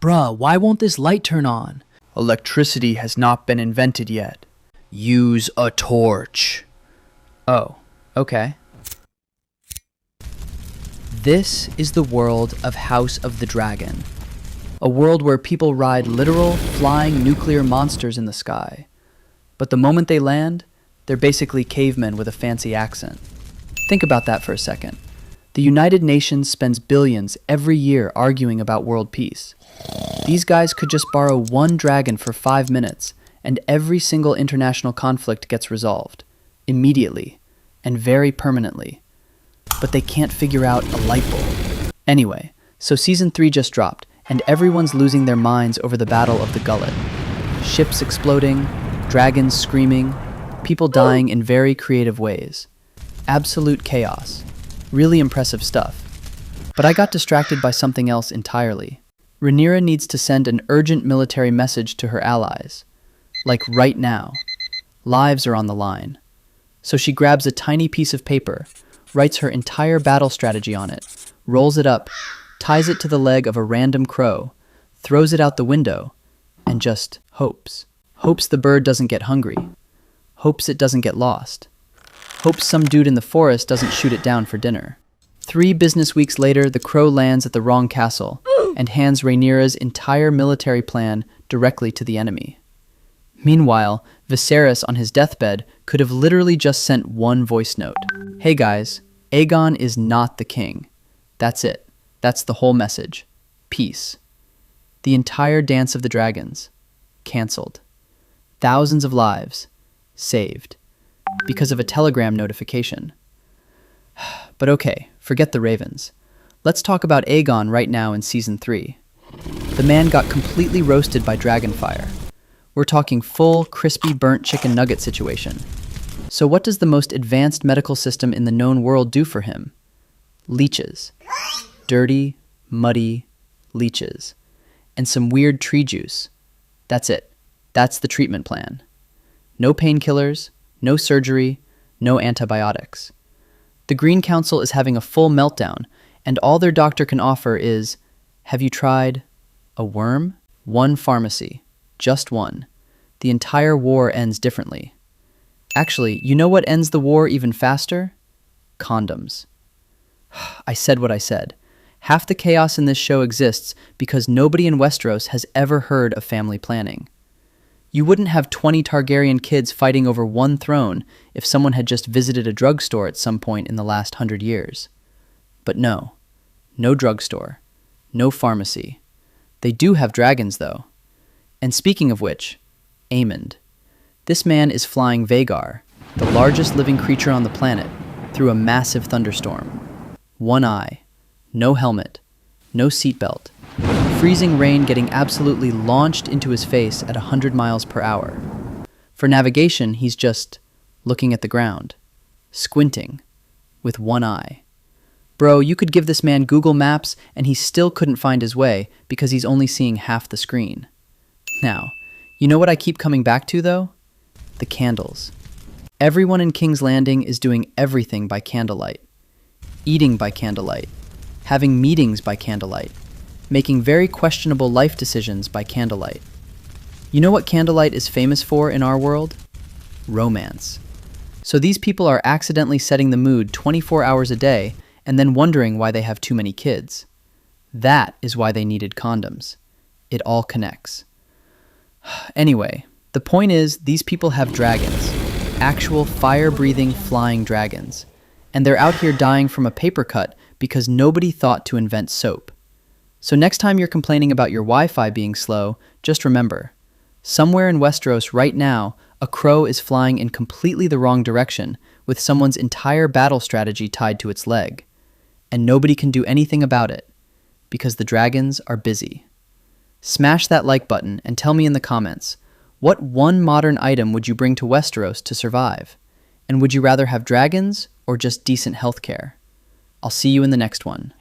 Bruh, why won't this light turn on? Electricity has not been invented yet. Use a torch. Oh, okay. This is the world of House of the Dragon. A world where people ride literal, flying nuclear monsters in the sky. But the moment they land, they're basically cavemen with a fancy accent. Think about that for a second. The United Nations spends billions every year arguing about world peace. These guys could just borrow one dragon for 5 minutes, and every single international conflict gets resolved. Immediately. And very permanently. But they can't figure out a light bulb. Anyway, so Season 3 just dropped, and everyone's losing their minds over the Battle of the Gullet. Ships exploding, dragons screaming, people dying in very creative ways. Absolute chaos. Really impressive stuff. But I got distracted by something else entirely. Rhaenyra needs to send an urgent military message to her allies. Like right now. Lives are on the line. So she grabs a tiny piece of paper, writes her entire battle strategy on it, rolls it up, ties it to the leg of a random crow, throws it out the window, and just hopes. Hopes the bird doesn't get hungry. Hopes it doesn't get lost. Hopes some dude in the forest doesn't shoot it down for dinner. 3 business weeks later, the crow lands at the wrong castle and hands Rhaenyra's entire military plan directly to the enemy. Meanwhile, Viserys on his deathbed could have literally just sent one voice note. Hey guys, Aegon is not the king. That's it. That's the whole message. Peace. The entire Dance of the Dragons. Cancelled. Thousands of lives. Saved. Because of a telegram notification. But okay, forget the ravens. Let's talk about Aegon right now in Season 3. The man got completely roasted by dragonfire. We're talking full, crispy, burnt chicken nugget situation. So what does the most advanced medical system in the known world do for him? Leeches. Dirty, muddy leeches. And some weird tree juice. That's it. That's the treatment plan. No painkillers, no surgery, no antibiotics. The Green Council is having a full meltdown, and all their doctor can offer is, have you tried a worm? One pharmacy. Just one. The entire war ends differently. Actually, you know what ends the war even faster? Condoms. I said what I said. Half the chaos in this show exists because nobody in Westeros has ever heard of family planning. You wouldn't have 20 Targaryen kids fighting over one throne if someone had just visited a drugstore at some point in the last 100 years. But no. No drugstore. No pharmacy. They do have dragons, though. And speaking of which, Aemond. This man is flying Vhagar, the largest living creature on the planet, through a massive thunderstorm. One eye. No helmet. No seatbelt. Freezing rain getting absolutely launched into his face at 100 miles per hour. For navigation, he's just looking at the ground. Squinting. With one eye. Bro, you could give this man Google Maps and he still couldn't find his way because he's only seeing half the screen. Now, you know what I keep coming back to, though? The candles. Everyone in King's Landing is doing everything by candlelight. Eating by candlelight. Having meetings by candlelight. Making very questionable life decisions by candlelight. You know what candlelight is famous for in our world? Romance. So these people are accidentally setting the mood 24 hours a day and then wondering why they have too many kids. That is why they needed condoms. It all connects. Anyway, the point is these people have dragons. Actual fire-breathing flying dragons. And they're out here dying from a paper cut because nobody thought to invent soap. So next time you're complaining about your Wi-Fi being slow, just remember, somewhere in Westeros right now, a crow is flying in completely the wrong direction with someone's entire battle strategy tied to its leg. And nobody can do anything about it because the dragons are busy. Smash that like button and tell me in the comments, what one modern item would you bring to Westeros to survive? And would you rather have dragons or just decent healthcare? I'll see you in the next one.